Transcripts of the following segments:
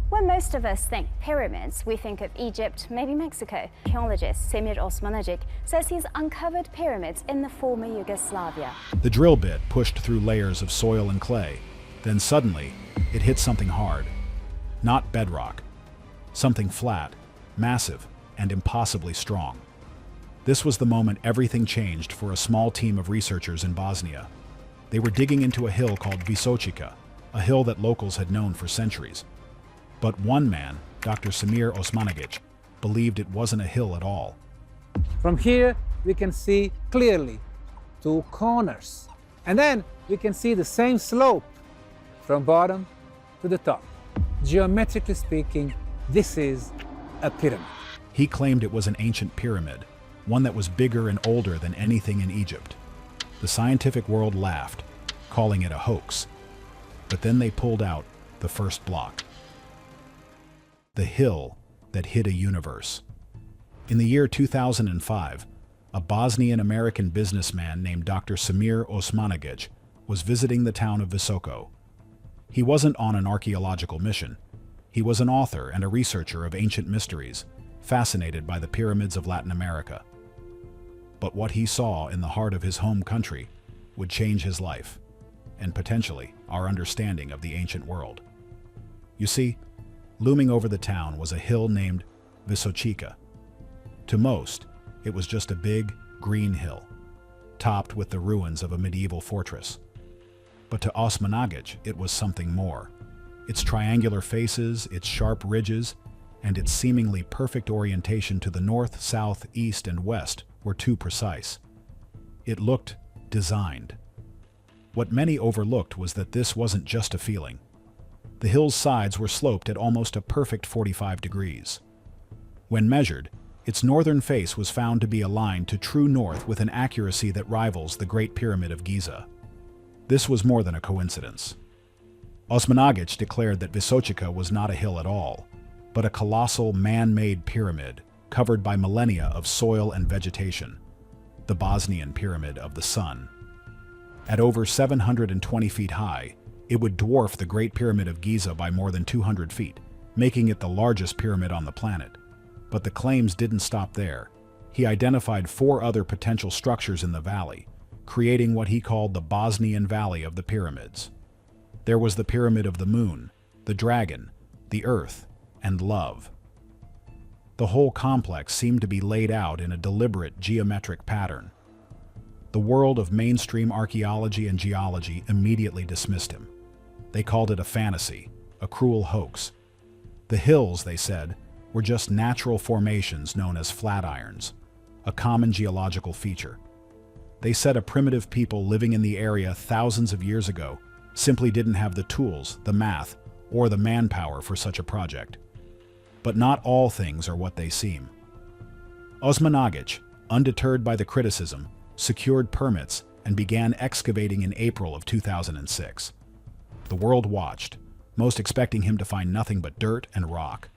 When most of us think pyramids, we think of Egypt, maybe Mexico. Archaeologist Semir Osmanagić says he's uncovered pyramids in the former Yugoslavia. The drill bit pushed through layers of soil and clay. Then suddenly, it hit something hard. Not bedrock. Something flat, massive, and impossibly strong. This was the moment everything changed for a small team of researchers in Bosnia. They were digging into a hill called Visočica, a hill that locals had known for centuries. But one man, Dr. Semir Osmanagić, believed it wasn't a hill at all. From here, we can see clearly two corners. And then we can see the same slope from bottom to the top. Geometrically speaking, this is a pyramid. He claimed it was an ancient pyramid, one that was bigger and older than anything in Egypt. The scientific world laughed, calling it a hoax. But then they pulled out the first block. The hill that hid a universe. In the year 2005, a Bosnian-American businessman named Dr. Semir Osmanagić was visiting the town of Visočica. He wasn't on an archaeological mission. He was an author and a researcher of ancient mysteries, fascinated by the pyramids of Latin America. But what he saw in the heart of his home country would change his life, and potentially our understanding of the ancient world. You see, looming over the town was a hill named Visočica. To most, it was just a big, green hill, topped with the ruins of a medieval fortress. But to Osmanagić, it was something more. Its triangular faces, its sharp ridges, and its seemingly perfect orientation to the north, south, east, and west were too precise. It looked designed. What many overlooked was that this wasn't just a feeling. The hill's sides were sloped at almost a perfect 45 degrees. When measured, its northern face was found to be aligned to true north with an accuracy that rivals the Great Pyramid of Giza. This was more than a coincidence. Osmanagić declared that Visočica was not a hill at all, but a colossal man-made pyramid covered by millennia of soil and vegetation, the Bosnian Pyramid of the Sun. At over 720 feet high, it would dwarf the Great Pyramid of Giza by more than 200 feet, making it the largest pyramid on the planet. But the claims didn't stop there. He identified 4 other potential structures in the valley, creating what he called the Bosnian Valley of the Pyramids. There was the Pyramid of the Moon, the Dragon, the Earth, and Love. The whole complex seemed to be laid out in a deliberate geometric pattern. The world of mainstream archaeology and geology immediately dismissed him. They called it a fantasy, a cruel hoax. The hills, they said, were just natural formations known as flatirons, a common geological feature. They said a primitive people living in the area thousands of years ago simply didn't have the tools, the math, or the manpower for such a project. But not all things are what they seem. Osmanagić, undeterred by the criticism, secured permits and began excavating in April of 2006. The world watched, most expecting him to find nothing but dirt and rock.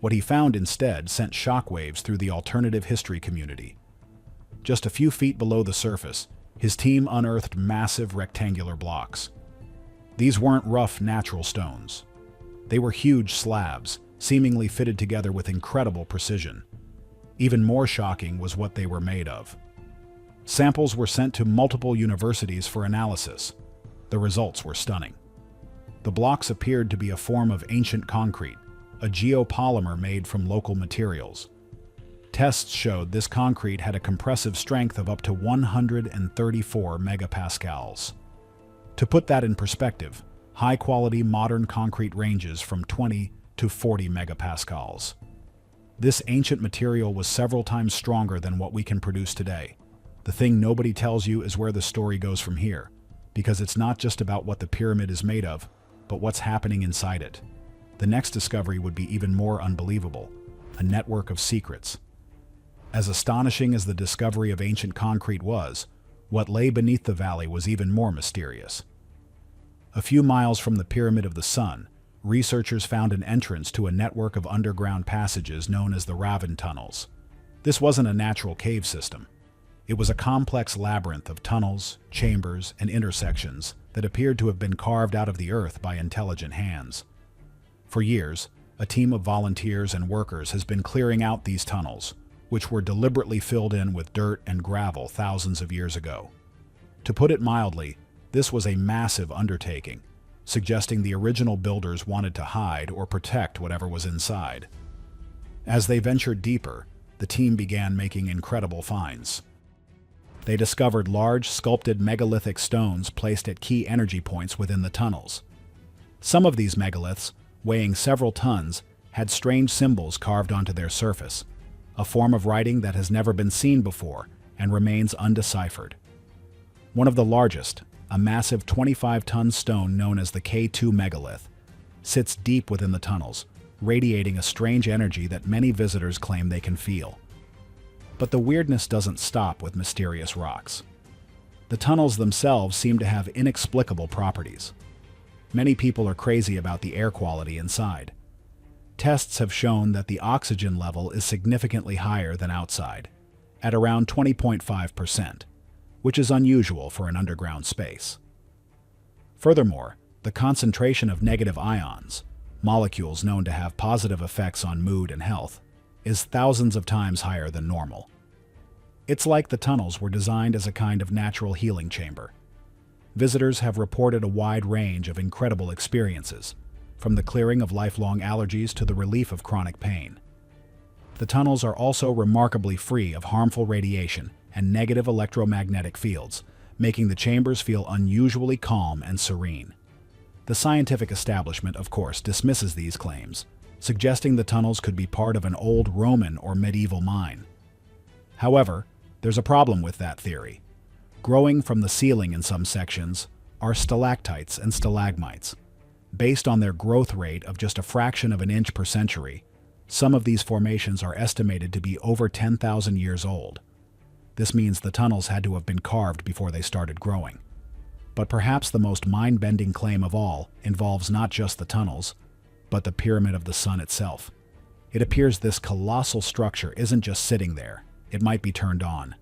What he found instead sent shockwaves through the alternative history community. Just a few feet below the surface, his team unearthed massive rectangular blocks. These weren't rough natural stones. They were huge slabs, seemingly fitted together with incredible precision. Even more shocking was what they were made of. Samples were sent to multiple universities for analysis. The results were stunning. The blocks appeared to be a form of ancient concrete, a geopolymer made from local materials. Tests showed this concrete had a compressive strength of up to 134 megapascals. To put that in perspective, high-quality modern concrete ranges from 20 to 40 megapascals. This ancient material was several times stronger than what we can produce today. The thing nobody tells you is where the story goes from here, because it's not just about what the pyramid is made of, but what's happening inside it. The next discovery would be even more unbelievable, a network of secrets. As astonishing as the discovery of ancient concrete was, what lay beneath the valley was even more mysterious. A few miles from the Pyramid of the Sun, researchers found an entrance to a network of underground passages known as the Raven tunnels. This wasn't a natural cave system. It was a complex labyrinth of tunnels, chambers, and intersections that appeared to have been carved out of the earth by intelligent hands. For years, a team of volunteers and workers has been clearing out these tunnels, which were deliberately filled in with dirt and gravel thousands of years ago. To put it mildly, this was a massive undertaking, suggesting the original builders wanted to hide or protect whatever was inside. As they ventured deeper, the team began making incredible finds. They discovered large, sculpted megalithic stones placed at key energy points within the tunnels. Some of these megaliths, weighing several tons, had strange symbols carved onto their surface, a form of writing that has never been seen before and remains undeciphered. One of the largest, a massive 25-ton stone known as the K2 megalith, sits deep within the tunnels, radiating a strange energy that many visitors claim they can feel. But the weirdness doesn't stop with mysterious rocks. The tunnels themselves seem to have inexplicable properties. Many people are crazy about the air quality inside. Tests have shown that the oxygen level is significantly higher than outside, at around 20.5%, which is unusual for an underground space. Furthermore, the concentration of negative ions, molecules known to have positive effects on mood and health, is thousands of times higher than normal. It's like the tunnels were designed as a kind of natural healing chamber. Visitors have reported a wide range of incredible experiences, from the clearing of lifelong allergies to the relief of chronic pain. The tunnels are also remarkably free of harmful radiation and negative electromagnetic fields, making the chambers feel unusually calm and serene. The scientific establishment, of course, dismisses these claims, suggesting the tunnels could be part of an old Roman or medieval mine. However, there's a problem with that theory. Growing from the ceiling in some sections are stalactites and stalagmites. Based on their growth rate of just a fraction of an inch per century, some of these formations are estimated to be over 10,000 years old. This means the tunnels had to have been carved before they started growing. But perhaps the most mind-bending claim of all involves not just the tunnels, but the Pyramid of the Sun itself. It appears this colossal structure isn't just sitting there, it might be turned on.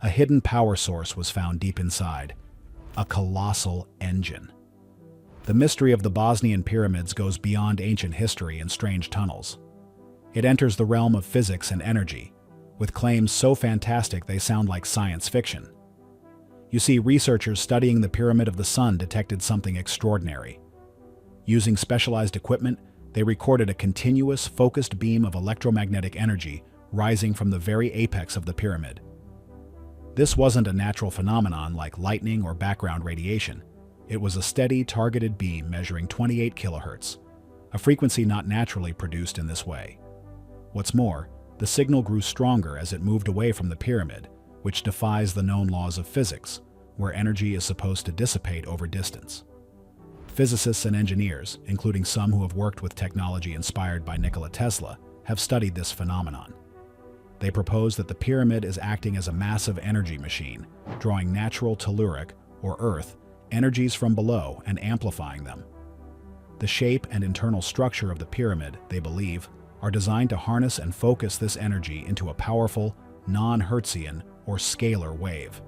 A hidden power source was found deep inside, a colossal engine. The mystery of the Bosnian pyramids goes beyond ancient history and strange tunnels. It enters the realm of physics and energy, with claims so fantastic they sound like science fiction. You see, researchers studying the Pyramid of the Sun detected something extraordinary. Using specialized equipment, they recorded a continuous, focused beam of electromagnetic energy rising from the very apex of the pyramid. This wasn't a natural phenomenon like lightning or background radiation. It was a steady, targeted beam measuring 28 kilohertz, a frequency not naturally produced in this way. What's more, the signal grew stronger as it moved away from the pyramid, which defies the known laws of physics, where energy is supposed to dissipate over distance. Physicists and engineers, including some who have worked with technology inspired by Nikola Tesla, have studied this phenomenon. They propose that the pyramid is acting as a massive energy machine, drawing natural telluric, or earth, energies from below and amplifying them. The shape and internal structure of the pyramid, they believe, are designed to harness and focus this energy into a powerful, non-Hertzian or scalar wave.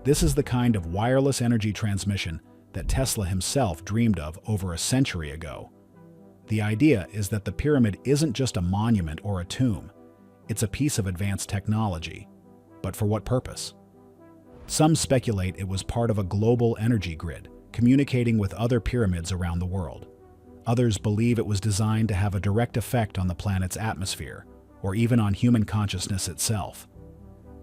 This is the kind of wireless energy transmission that Tesla himself dreamed of over a century ago. The idea is that the pyramid isn't just a monument or a tomb, it's a piece of advanced technology. But for what purpose? Some speculate it was part of a global energy grid, communicating with other pyramids around the world. Others believe it was designed to have a direct effect on the planet's atmosphere, or even on human consciousness itself.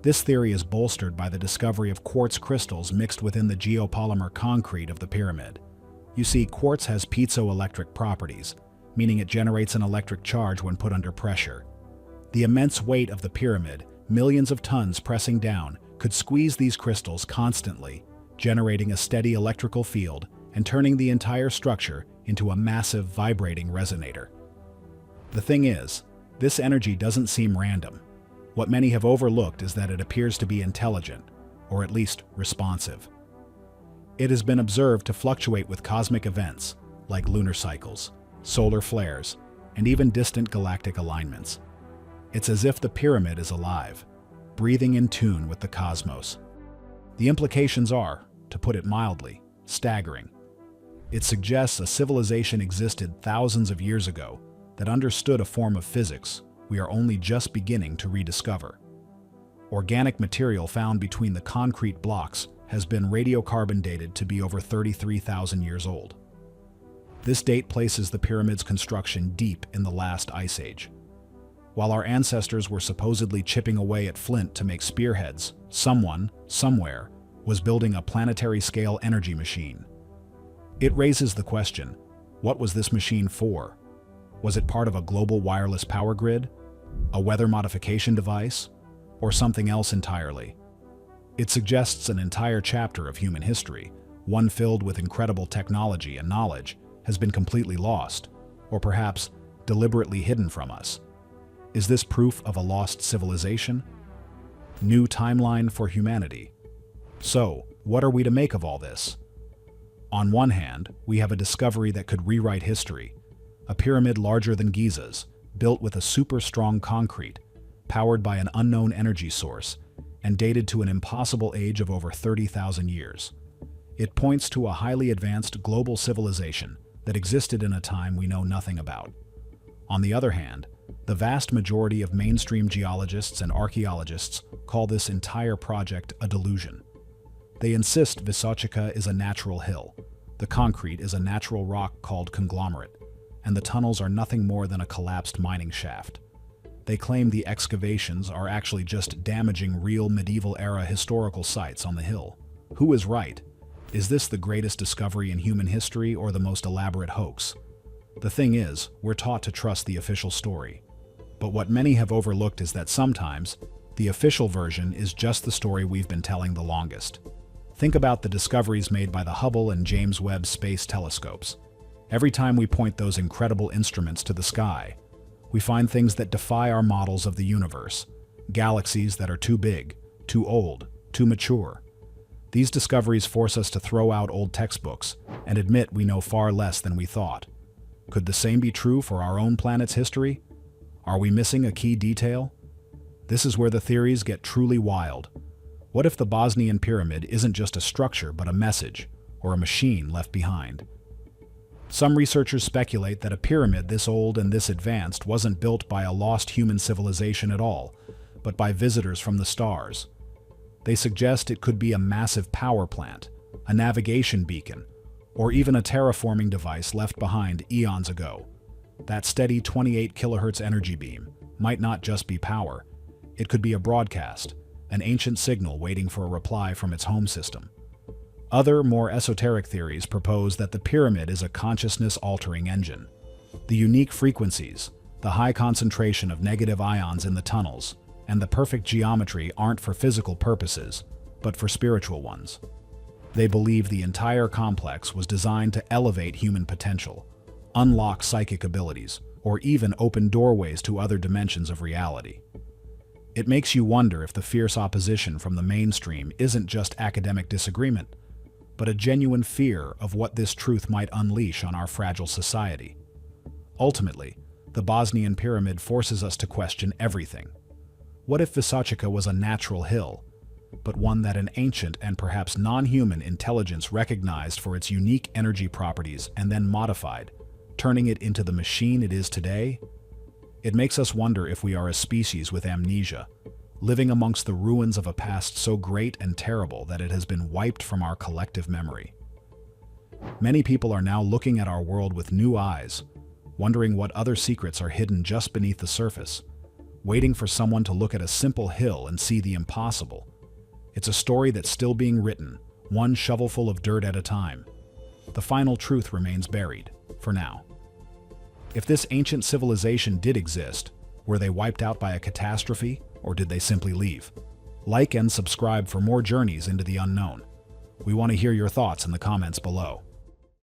This theory is bolstered by the discovery of quartz crystals mixed within the geopolymer concrete of the pyramid. You see, quartz has piezoelectric properties, meaning it generates an electric charge when put under pressure. The immense weight of the pyramid, millions of tons pressing down, could squeeze these crystals constantly, generating a steady electrical field and turning the entire structure into a massive vibrating resonator. The thing is, this energy doesn't seem random. What many have overlooked is that it appears to be intelligent, or at least responsive. It has been observed to fluctuate with cosmic events, like lunar cycles, solar flares, and even distant galactic alignments. It's as if the pyramid is alive, breathing in tune with the cosmos. The implications are, to put it mildly, staggering. It suggests a civilization existed thousands of years ago, that understood a form of physics we are only just beginning to rediscover. Organic material found between the concrete blocks has been radiocarbon dated to be over 33,000 years old. This date places the pyramid's construction deep in the last ice age. While our ancestors were supposedly chipping away at flint to make spearheads, someone, somewhere, was building a planetary-scale energy machine. It raises the question, what was this machine for? Was it part of a global wireless power grid, a weather modification device, or something else entirely? It suggests an entire chapter of human history, one filled with incredible technology and knowledge, has been completely lost, or perhaps deliberately hidden from us. Is this proof of a lost civilization? New timeline for humanity. So, what are we to make of all this? On one hand, we have a discovery that could rewrite history, a pyramid larger than Giza's, built with a super-strong concrete, powered by an unknown energy source, and dated to an impossible age of over 30,000 years. It points to a highly advanced global civilization that existed in a time we know nothing about. On the other hand, the vast majority of mainstream geologists and archaeologists call this entire project a delusion. They insist Visočica is a natural hill, the concrete is a natural rock called conglomerate, and the tunnels are nothing more than a collapsed mining shaft. They claim the excavations are actually just damaging real medieval-era historical sites on the hill. Who is right? Is this the greatest discovery in human history or the most elaborate hoax? The thing is, we're taught to trust the official story. But what many have overlooked is that sometimes, the official version is just the story we've been telling the longest. Think about the discoveries made by the Hubble and James Webb Space Telescopes. Every time we point those incredible instruments to the sky, we find things that defy our models of the universe, galaxies that are too big, too old, too mature. These discoveries force us to throw out old textbooks and admit we know far less than we thought. Could the same be true for our own planet's history? Are we missing a key detail? This is where the theories get truly wild. What if the Bosnian pyramid isn't just a structure but a message, or a machine left behind? Some researchers speculate that a pyramid this old and this advanced wasn't built by a lost human civilization at all, but by visitors from the stars. They suggest it could be a massive power plant, a navigation beacon, or even a terraforming device left behind eons ago. That steady 28 kilohertz energy beam might not just be power. It could be a broadcast, an ancient signal waiting for a reply from its home system. Other, more esoteric theories propose that the pyramid is a consciousness-altering engine. The unique frequencies, the high concentration of negative ions in the tunnels, and the perfect geometry aren't for physical purposes, but for spiritual ones. They believe the entire complex was designed to elevate human potential, unlock psychic abilities, or even open doorways to other dimensions of reality. It makes you wonder if the fierce opposition from the mainstream isn't just academic disagreement, but a genuine fear of what this truth might unleash on our fragile society. Ultimately, the Bosnian pyramid forces us to question everything. What if Visočica was a natural hill, but one that an ancient and perhaps non-human intelligence recognized for its unique energy properties and then modified, turning it into the machine it is today? It makes us wonder if we are a species with amnesia, living amongst the ruins of a past so great and terrible that it has been wiped from our collective memory. Many people are now looking at our world with new eyes, wondering what other secrets are hidden just beneath the surface, waiting for someone to look at a simple hill and see the impossible. It's a story that's still being written, one shovelful of dirt at a time. The final truth remains buried, for now. If this ancient civilization did exist, were they wiped out by a catastrophe, or did they simply leave? Like and subscribe for more journeys into the unknown. We want to hear your thoughts in the comments below.